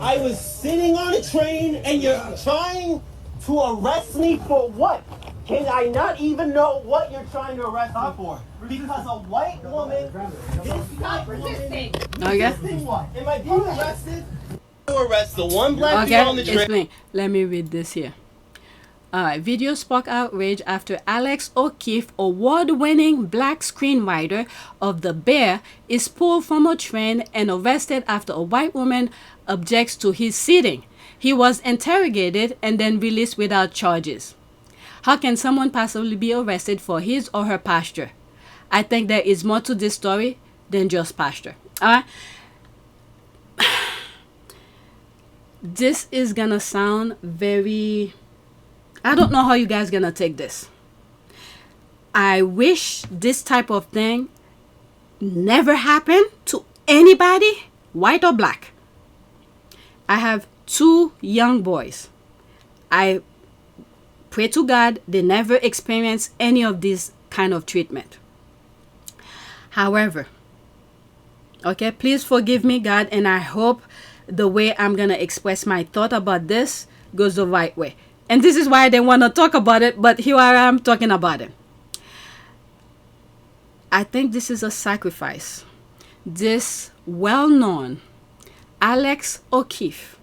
I was sitting on a train and you're trying to arrest me for what? Can I not even know what you're trying to arrest me for? Because a white woman, resisting. Okay. Resisting what? Am I being arrested? Arrest the one black dude on the train. Explain. Let me read this here. Video sparked outrage after Alex O'Keefe, award-winning black screenwriter of The Bear, is pulled from a train and arrested after a white woman objects to his seating. He was interrogated and then released without charges. How can someone possibly be arrested for his or her posture? I think there is more to this story than just posture. All right. This is gonna sound very... I don't know how you guys gonna take this. I wish this type of thing never happened to anybody, white or black. I have 2 young boys. I pray to God they never experience any of this kind of treatment. However, okay, please forgive me, God, and I hope the way I'm gonna express my thought about this goes the right way. And this is why I didn't want to talk about it, but here I am talking about it. I think this is a sacrifice. This well-known Alex O'Keefe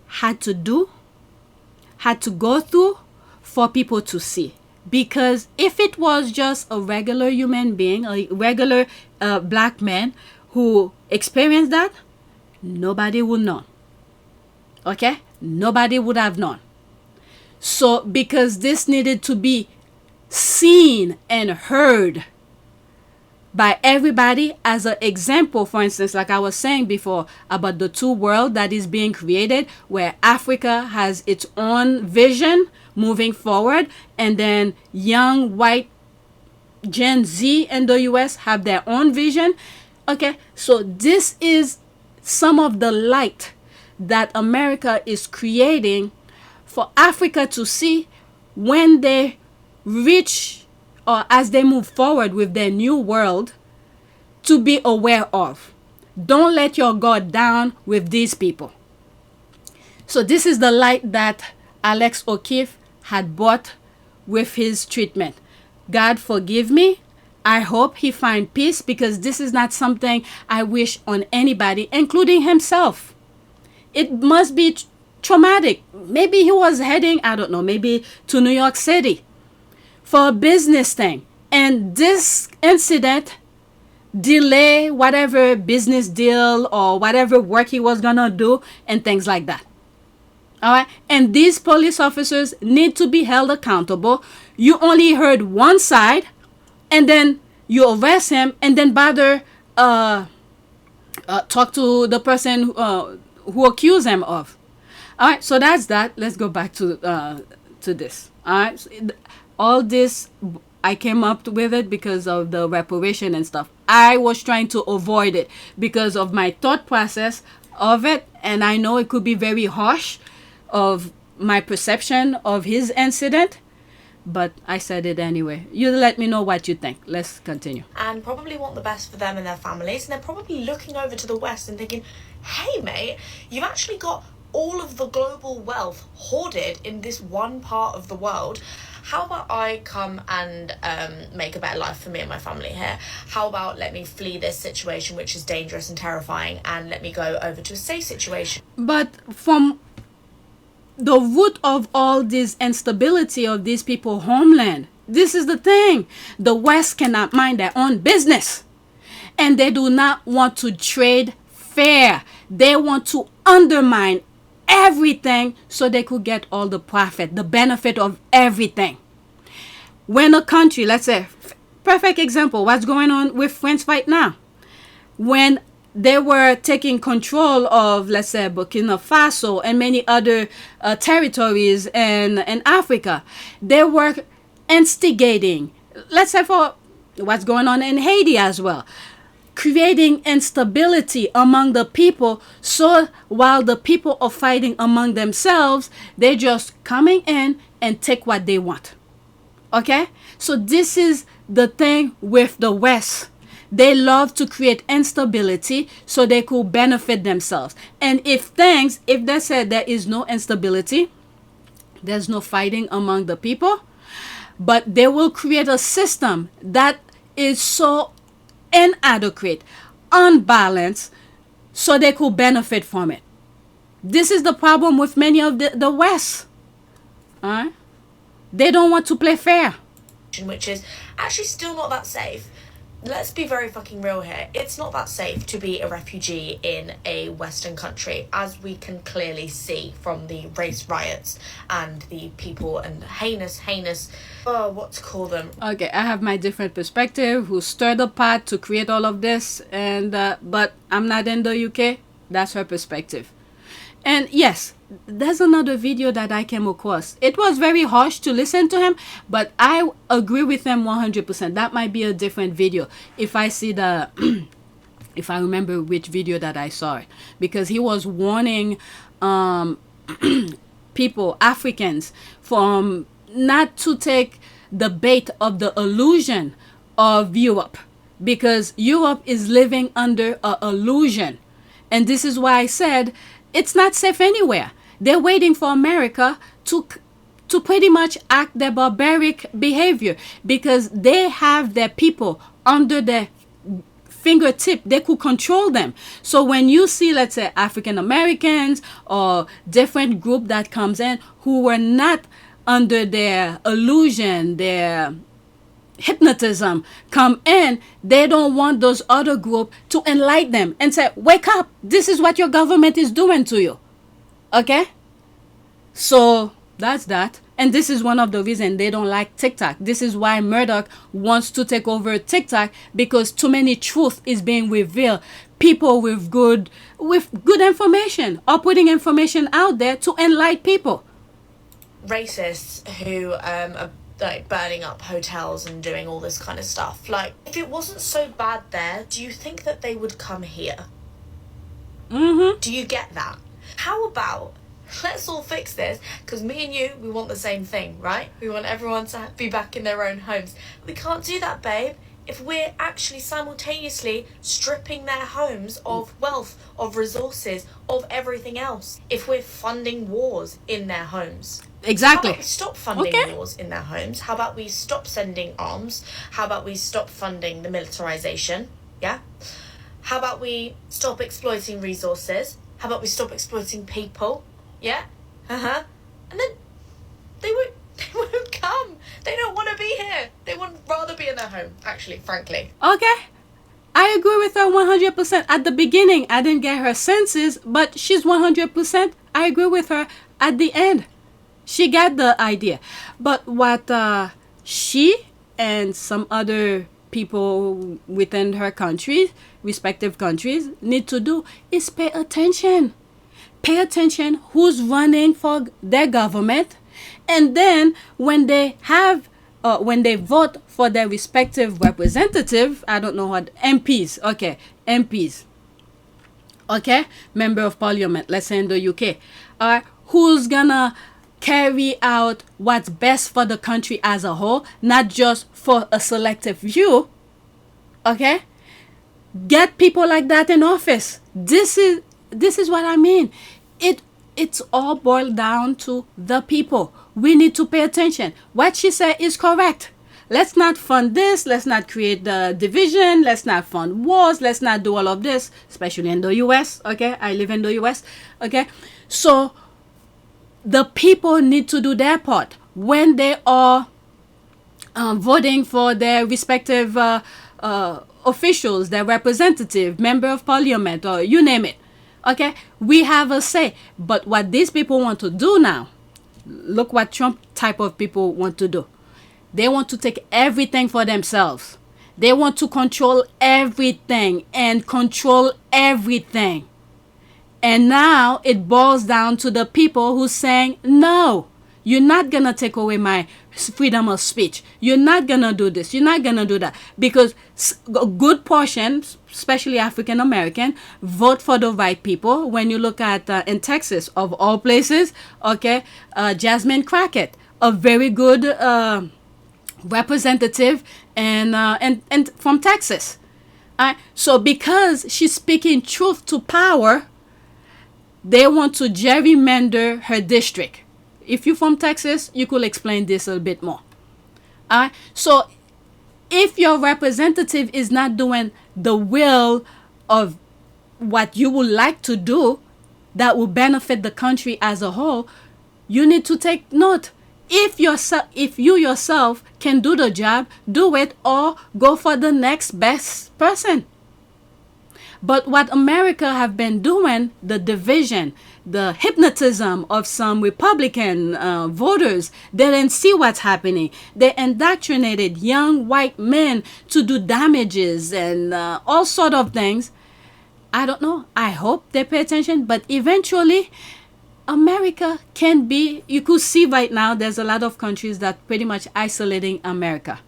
had to go through for people to see. Because if it was just a regular human being, a regular black man who experienced that, nobody would know. Okay? Nobody would have known. So because this needed to be seen and heard by everybody as an example, for instance, like I was saying before about the 2 worlds that is being created, where Africa has its own vision moving forward, and then young white Gen Z in the US have their own vision. Okay, so this is some of the light that America is creating for Africa to see when they reach or as they move forward with their new world, to be aware of. Don't let your guard down with these people. So this is the light that Alex O'Keefe had bought with his treatment. God forgive me. I hope he find peace, because this is not something I wish on anybody, including himself. It must be traumatic. Maybe he was heading, I don't know, maybe to New York City for a business thing. And this incident delay whatever business deal or whatever work he was gonna do and things like that. All right. And these police officers need to be held accountable. You only heard one side, and then you arrest him, and then bother talk to the person who accused him of. All right. So that's that. Let's go back to this. All right. So all this, I came up with it because of the reparation and stuff. I was trying to avoid it because of my thought process of it, and I know it could be very harsh of my perception of his incident, but I said it anyway. You let me know what you think. Let's continue. And probably want the best for them and their families, and they're probably looking over to the West and thinking, hey mate, you've actually got all of the global wealth hoarded in this one part of the world. How about I come and make a better life for me and my family here? How about let me flee this situation, which is dangerous and terrifying, and let me go over to a safe situation? But from the root of all this instability of these people's homeland, this is the thing. The West cannot mind their own business. And they do not want to trade fair. They want to undermine everything so they could get all the profit, the benefit of everything. When a country, let's say, perfect example, what's going on with France right now? When they were taking control of, let's say, Burkina Faso and many other territories in Africa, they were instigating, let's say, for what's going on in Haiti as well, creating instability among the people. So while the people are fighting among themselves, they're just coming in and take what they want. Okay? So this is the thing with the West. They love to create instability so they could benefit themselves. And if they said there is no instability, there's no fighting among the people, but they will create a system that is so inadequate, unbalanced, so they could benefit from it. This is the problem with many of the West. All right? They don't want to play fair. Which is actually still not that safe. Let's be very fucking real here. It's not that safe to be a refugee in a Western country, as we can clearly see from the race riots and the people and heinous, what to call them. Okay, I have my different perspective, who stirred the pot to create all of this, and but I'm not in the UK. That's her perspective. And yes, there's another video that I came across. It was very harsh to listen to him, but I agree with him 100%. That might be a different video if I see the if I remember which video that I saw it, because he was warning people, Africans, from not to take the bait of the illusion of Europe, because Europe is living under an illusion. And this is why I said it's not safe anywhere. They're waiting for America to pretty much act their barbaric behavior, because they have their people under their fingertip. They could control them. So when you see, let's say, African Americans or different group that comes in who were not under their illusion, their hypnotism come in, they don't want those other group to enlighten them and say, wake up, this is what your government is doing to you. Okay? So that's that. And this is one of the reasons they don't like TikTok. This is why Murdoch wants to take over TikTok, because too many truth is being revealed. People with good information are putting information out there to enlighten people. Racists who are like burning up hotels and doing all this kind of stuff. Like, if it wasn't so bad there, do you think that they would come here? Mm-hmm. Do you get that? How about let's all fix this, because me and you, we want the same thing, right? We want everyone to be back in their own homes. We can't do that, babe. if we're actually simultaneously stripping their homes of wealth, of resources, of everything else, if we're funding wars in their homes. Exactly. How about we stop funding wars in their homes? How about we stop sending arms? How about we stop funding the militarization? Yeah? How about we stop exploiting resources? How about we stop exploiting people? Yeah? And then they won't come. They don't want to be here. They would rather be in their home, actually, frankly. Okay. I agree with her 100%. At the beginning, I didn't get her senses, but she's 100%. I agree with her at the end. She got the idea. But what she and some other people within her country, respective countries, need to do is pay attention. Pay attention who's running for their government. And then when they vote for their respective representative, I don't know what, MPs, okay, MPs, okay, member of parliament, let's say in the UK, who's gonna carry out what's best for the country as a whole, not just for a selective few, okay? Get people like that in office. This is what I mean. It's all boiled down to the people. We need to pay attention. What she said is correct. Let's not fund this. Let's not create the division. Let's not fund wars. Let's not do all of this, especially in the US. Okay, I live in the US. Okay, so the people need to do their part when they are voting for their respective officials, their representative, member of parliament, or you name it. Okay, we have a say. But what these people want to do now, look what Trump type of people want to do. They want to take everything for themselves. They want to control everything and control everything. And now it boils down to the people who's saying, no, you're not going to take away my freedom of speech. You're not going to do this. You're not going to do that. Because a good portion, especially African American, vote for the right people. When you look at in Texas, of all places, okay, Jasmine Crockett, a very good representative and from Texas. So because she's speaking truth to power, they want to gerrymander her district. If you're from Texas, you could explain this a bit more. So if your representative is not doing the will of what you would like to do that will benefit the country as a whole, you need to take note. If you yourself can do the job, do it, or go for the next best person. But what America have been doing, the division, the hypnotism of some Republican voters, they didn't see what's happening. They indoctrinated young white men to do damages and all sort of things. I don't know. I hope they pay attention. But eventually, America can be, you could see right now, there's a lot of countries that pretty much isolating America.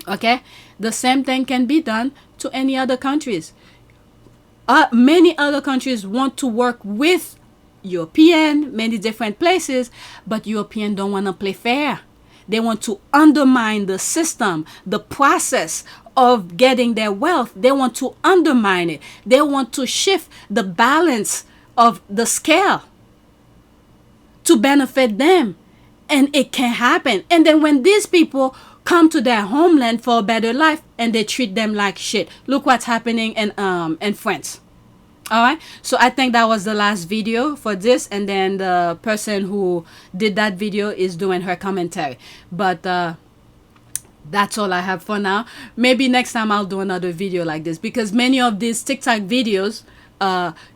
Okay? The same thing can be done to any other countries. Many other countries want to work with European, many different places, but Europeans don't want to play fair. They want to undermine the system, the process of getting their wealth. They want to undermine it. They want to shift the balance of the scale to benefit them. And it can happen. And then when these people come to their homeland for a better life and they treat them like shit. Look what's happening in France. All right. So I think that was the last video for this. And then the person who did that video is doing her commentary. But that's all I have for now. Maybe next time I'll do another video like this. Because many of these TikTok videos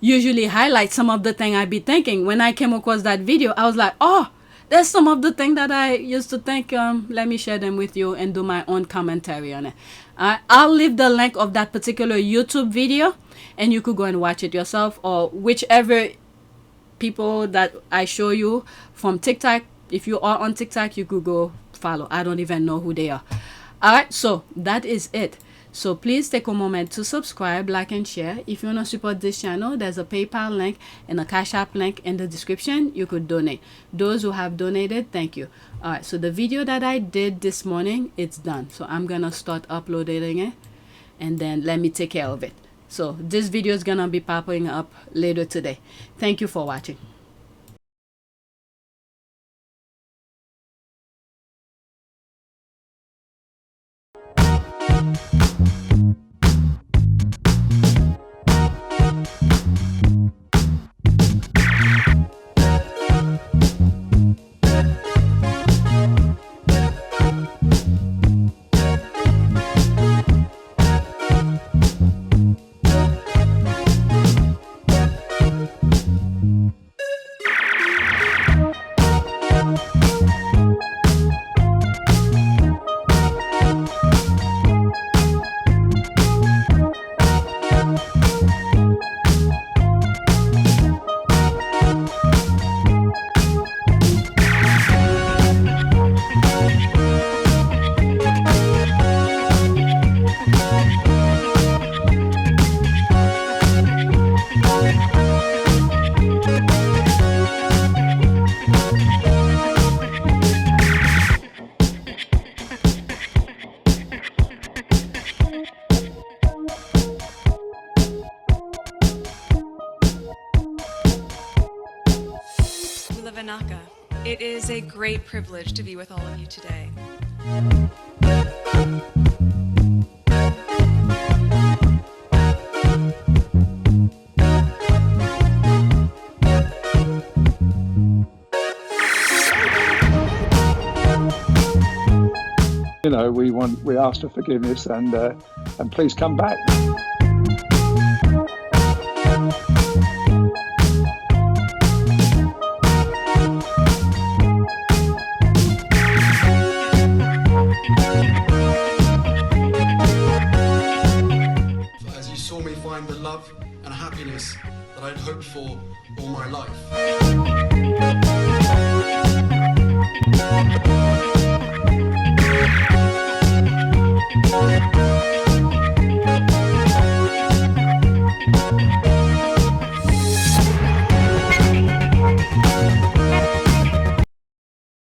usually highlight some of the thing I be thinking. When I came across that video, I was like, oh, there's some of the things that I used to think. Let me share them with you and do my own commentary on it. I'll leave the link of that particular YouTube video and you could go and watch it yourself, or whichever people that I show you from TikTok. If you are on TikTok, you could go follow. I don't even know who they are. All right, so that is it. So please take a moment to subscribe, like, and share. If you want to support this channel, there's a PayPal link and a Cash App link in the description. You could donate. Those who have donated, thank you. Alright, so the video that I did this morning, it's done. So I'm gonna start uploading it, and then let me take care of it. So this video is gonna be popping up later today. Thank you for watching. Milavanaka. It is a great privilege to be with all of you today. You know, we ask for forgiveness and please come back. As you saw me find the love and happiness that I'd hoped for all my life.